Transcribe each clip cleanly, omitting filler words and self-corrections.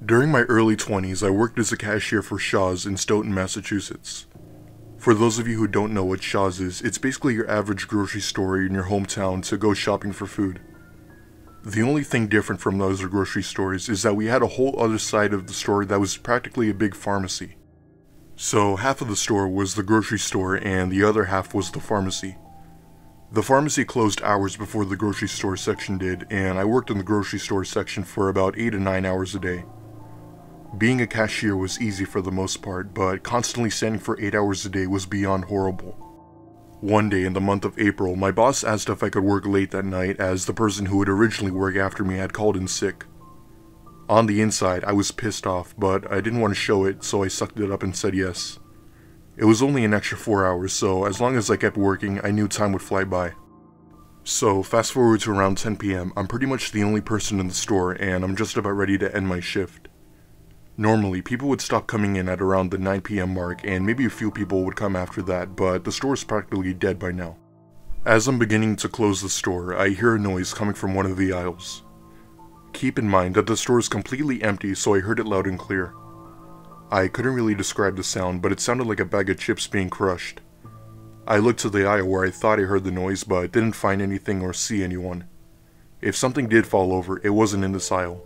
During my early 20s, I worked as a cashier for Shaw's in Stoughton, Massachusetts. For those of you who don't know what Shaw's is, it's basically your average grocery store in your hometown to go shopping for food. The only thing different from those grocery stores is that we had a whole other side of the store that was practically a big pharmacy. So half of the store was the grocery store and the other half was the pharmacy. The pharmacy closed hours before the grocery store section did, and I worked in the grocery store section for about 8 to 9 hours a day. Being a cashier was easy for the most part, but constantly standing for 8 hours a day was beyond horrible. One day in the month of April, my boss asked if I could work late that night as the person who would originally work after me had called in sick. On the inside, I was pissed off, but I didn't want to show it, so I sucked it up and said yes. It was only an extra 4 hours, so as long as I kept working, I knew time would fly by. So fast forward to around 10 p.m, I'm pretty much the only person in the store and I'm just about ready to end my shift. Normally, people would stop coming in at around the 9 p.m. mark and maybe a few people would come after that, but the store is practically dead by now. As I'm beginning to close the store, I hear a noise coming from one of the aisles. Keep in mind that the store is completely empty, so I heard it loud and clear. I couldn't really describe the sound, but it sounded like a bag of chips being crushed. I looked to the aisle where I thought I heard the noise, but didn't find anything or see anyone. If something did fall over, it wasn't in this aisle.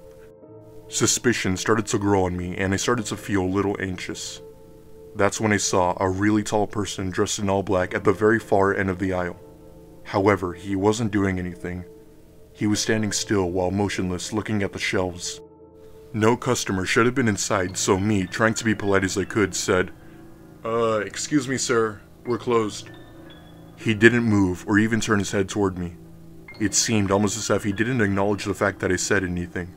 Suspicion started to grow on me, and I started to feel a little anxious. That's when I saw a really tall person dressed in all black at the very far end of the aisle. However, he wasn't doing anything. He was standing still while motionless, looking at the shelves. No customer should have been inside, so me, trying to be polite as I could, said, excuse me sir, we're closed." He didn't move or even turn his head toward me. It seemed almost as if he didn't acknowledge the fact that I said anything.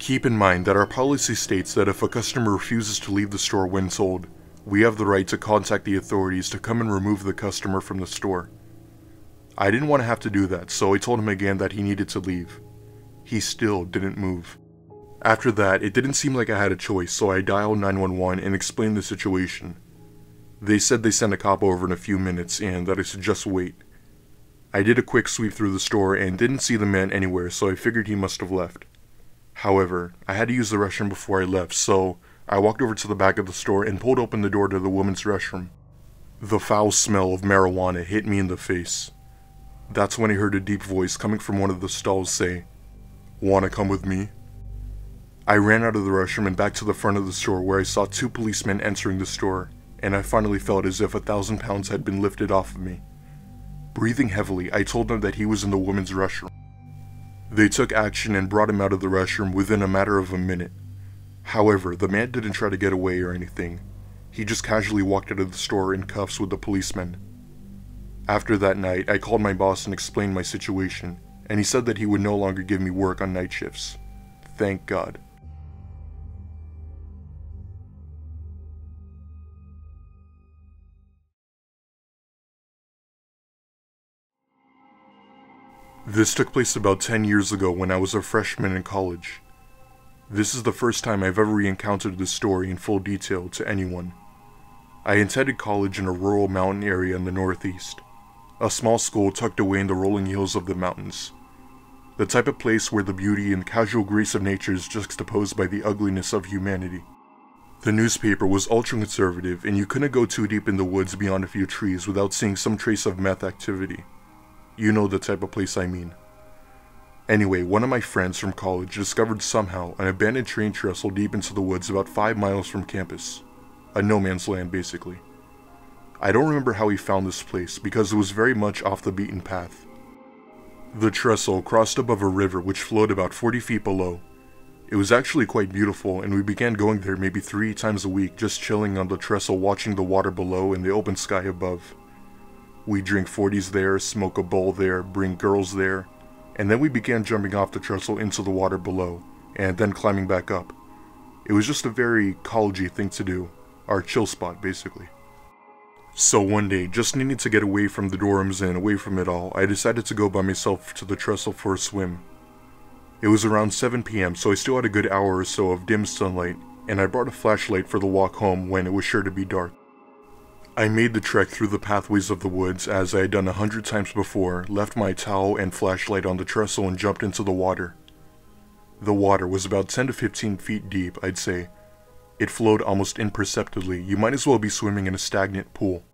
Keep in mind that our policy states that if a customer refuses to leave the store when told, we have the right to contact the authorities to come and remove the customer from the store. I didn't want to have to do that, so I told him again that he needed to leave. He still didn't move. After that, it didn't seem like I had a choice, so I dialed 911 and explained the situation. They said they sent a cop over in a few minutes and that I should just wait. I did a quick sweep through the store and didn't see the man anywhere, so I figured he must have left. However, I had to use the restroom before I left, so I walked over to the back of the store and pulled open the door to the women's restroom. The foul smell of marijuana hit me in the face. That's when I heard a deep voice coming from one of the stalls say, "Wanna come with me?" I ran out of the restroom and back to the front of the store where I saw 2 policemen entering the store, and I finally felt as if 1,000 pounds had been lifted off of me. Breathing heavily, I told them that he was in the women's restroom. They took action and brought him out of the restroom within a matter of a minute. However, the man didn't try to get away or anything. He just casually walked out of the store in cuffs with the policemen. After that night, I called my boss and explained my situation, and he said that he would no longer give me work on night shifts. Thank God. This took place about 10 years ago when I was a freshman in college. This is the first time I've ever re-encountered this story in full detail to anyone. I attended college in a rural mountain area in the northeast, a small school tucked away in the rolling hills of the mountains. The type of place where the beauty and casual grace of nature is juxtaposed by the ugliness of humanity. The newspaper was ultra-conservative and you couldn't go too deep in the woods beyond a few trees without seeing some trace of meth activity. You know the type of place I mean. Anyway, one of my friends from college discovered somehow an abandoned train trestle deep into the woods about 5 miles from campus. A no man's land, basically. I don't remember how he found this place because it was very much off the beaten path. The trestle crossed above a river which flowed about 40 feet below. It was actually quite beautiful and we began going there maybe 3 times a week just chilling on the trestle watching the water below and the open sky above. We drink 40s there, smoke a bowl there, bring girls there, and then we began jumping off the trestle into the water below, and then climbing back up. It was just a very college-y thing to do, our chill spot basically. So one day, just needing to get away from the dorms and away from it all, I decided to go by myself to the trestle for a swim. It was around 7 p.m, so I still had a good hour or so of dim sunlight, and I brought a flashlight for the walk home when it was sure to be dark. I made the trek through the pathways of the woods as I had done 100 times before, left my towel and flashlight on the trestle and jumped into the water. The water was about 10 to 15 feet deep, I'd say. It flowed almost imperceptibly. You might as well be swimming in a stagnant pool.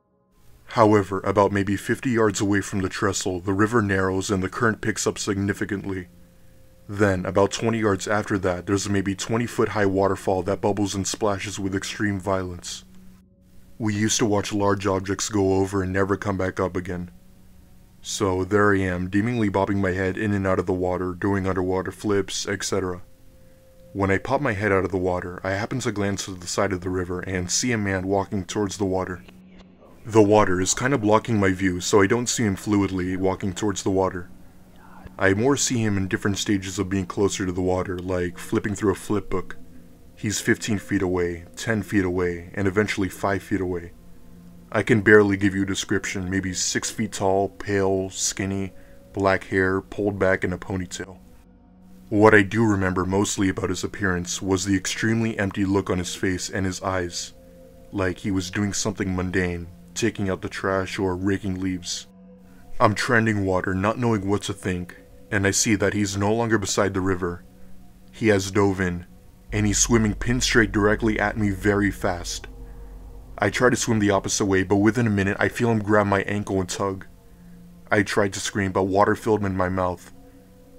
However, about maybe 50 yards away from the trestle, the river narrows and the current picks up significantly. Then, about 20 yards after that, there's a maybe 20-foot high waterfall that bubbles and splashes with extreme violence. We used to watch large objects go over and never come back up again. So there I am, demingly bobbing my head in and out of the water, doing underwater flips, etc. When I pop my head out of the water, I happen to glance to the side of the river and see a man walking towards the water. The water is kind of blocking my view, so I don't see him fluidly walking towards the water. I more see him in different stages of being closer to the water, like flipping through a flip book. He's 15 feet away, 10 feet away, and eventually 5 feet away. I can barely give you a description, maybe 6 feet tall, pale, skinny, black hair, pulled back in a ponytail. What I do remember mostly about his appearance was the extremely empty look on his face and his eyes, like he was doing something mundane, taking out the trash or raking leaves. I'm treading water, not knowing what to think, and I see that he's no longer beside the river. He has dove in, and he's swimming pin straight directly at me very fast. I try to swim the opposite way, but within a minute I feel him grab my ankle and tug. I tried to scream, but water filled in my mouth.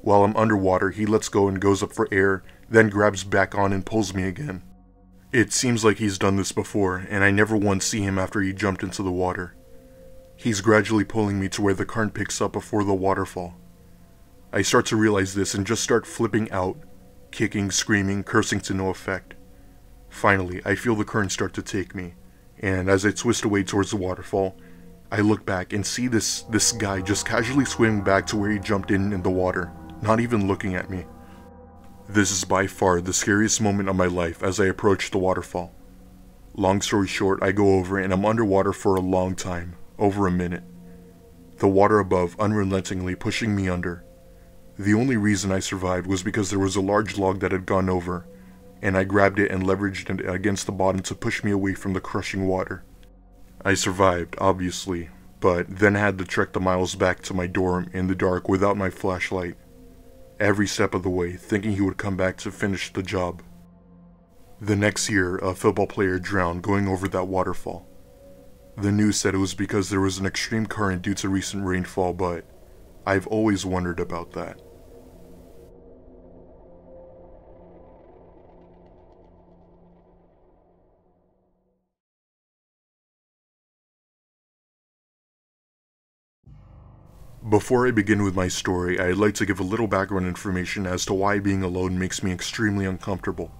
While I'm underwater, he lets go and goes up for air, then grabs back on and pulls me again. It seems like he's done this before, and I never once see him after he jumped into the water. He's gradually pulling me to where the current picks up before the waterfall. I start to realize this and just start flipping out, kicking, screaming, cursing to no effect. Finally, I feel the current start to take me, and as I twist away towards the waterfall, I look back and see this guy just casually swimming back to where he jumped in the water, not even looking at me. This is by far the scariest moment of my life as I approach the waterfall. Long story short, I go over and I'm underwater for a long time, over a minute. The water above unrelentingly pushing me under. The only reason I survived was because there was a large log that had gone over, and I grabbed it and leveraged it against the bottom to push me away from the crushing water. I survived, obviously, but then had to trek the miles back to my dorm in the dark without my flashlight. Every step of the way, thinking he would come back to finish the job. The next year, a football player drowned going over that waterfall. The news said it was because there was an extreme current due to recent rainfall, but I've always wondered about that. Before I begin with my story, I'd like to give a little background information as to why being alone makes me extremely uncomfortable.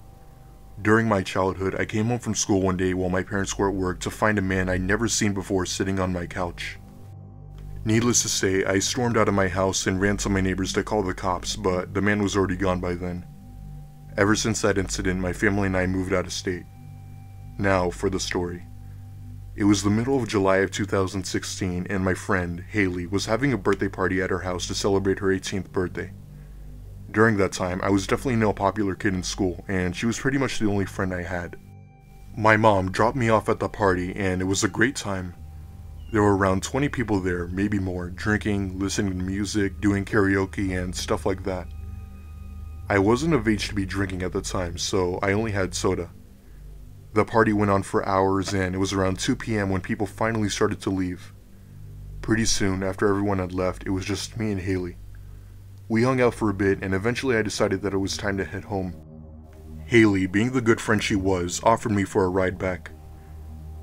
During my childhood, I came home from school one day while my parents were at work to find a man I'd never seen before sitting on my couch. Needless to say, I stormed out of my house and ran to my neighbors to call the cops, but the man was already gone by then. Ever since that incident, my family and I moved out of state. Now, for the story. It was the middle of July of 2016, and my friend, Haley, was having a birthday party at her house to celebrate her 18th birthday. During that time, I was definitely no popular kid in school, and she was pretty much the only friend I had. My mom dropped me off at the party, and it was a great time. There were around 20 people there, maybe more, drinking, listening to music, doing karaoke, and stuff like that. I wasn't of age to be drinking at the time, so I only had soda. The party went on for hours, and it was around 2 p.m. when people finally started to leave. Pretty soon, after everyone had left, it was just me and Haley. We hung out for a bit, and eventually I decided that it was time to head home. Haley, being the good friend she was, offered me for a ride back.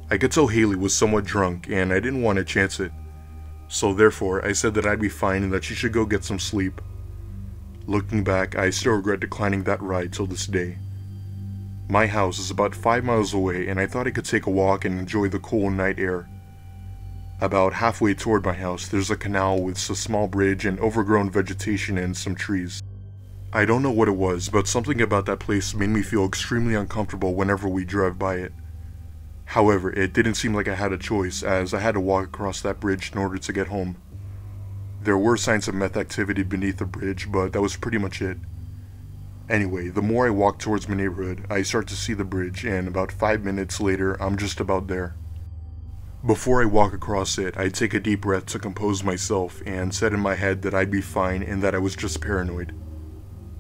I could tell Haley was somewhat drunk, and I didn't want to chance it. So therefore, I said that I'd be fine and that she should go get some sleep. Looking back, I still regret declining that ride till this day. My house is about 5 miles away, and I thought I could take a walk and enjoy the cool night air. About halfway toward my house, there's a canal with a small bridge and overgrown vegetation and some trees. I don't know what it was, but something about that place made me feel extremely uncomfortable whenever we drove by it. However, it didn't seem like I had a choice, as I had to walk across that bridge in order to get home. There were signs of meth activity beneath the bridge, but that was pretty much it. Anyway, the more I walk towards my neighborhood, I start to see the bridge, and about 5 minutes later, I'm just about there. Before I walk across it, I take a deep breath to compose myself and said in my head that I'd be fine and that I was just paranoid.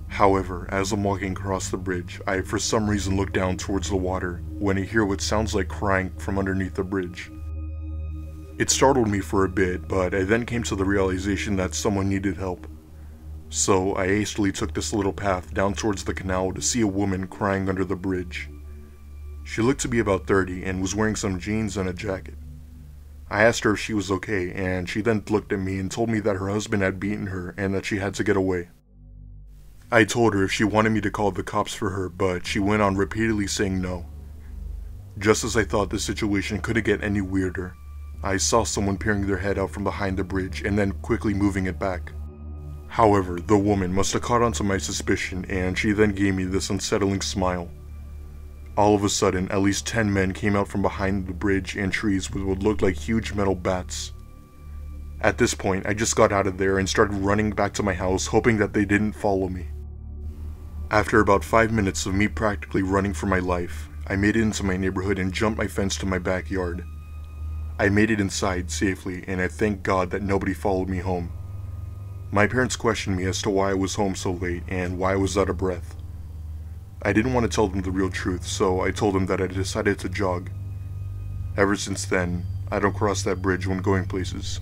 However, as I'm walking across the bridge, I for some reason look down towards the water when I hear what sounds like crying from underneath the bridge. It startled me for a bit, but I then came to the realization that someone needed help. So I hastily took this little path down towards the canal to see a woman crying under the bridge. She looked to be about 30 and was wearing some jeans and a jacket. I asked her if she was okay, and she then looked at me and told me that her husband had beaten her and that she had to get away. I told her if she wanted me to call the cops for her, but she went on repeatedly saying no. Just as I thought the situation couldn't get any weirder, I saw someone peering their head out from behind the bridge and then quickly moving it back. However, the woman must have caught on to my suspicion, and she then gave me this unsettling smile. All of a sudden, at least 10 men came out from behind the bridge and trees with what looked like huge metal bats. At this point, I just got out of there and started running back to my house, hoping that they didn't follow me. After about 5 minutes of me practically running for my life, I made it into my neighborhood and jumped my fence to my backyard. I made it inside safely, and I thank God that nobody followed me home. My parents questioned me as to why I was home so late and why I was out of breath. I didn't want to tell them the real truth, so I told them that I decided to jog. Ever since then, I don't cross that bridge when going places.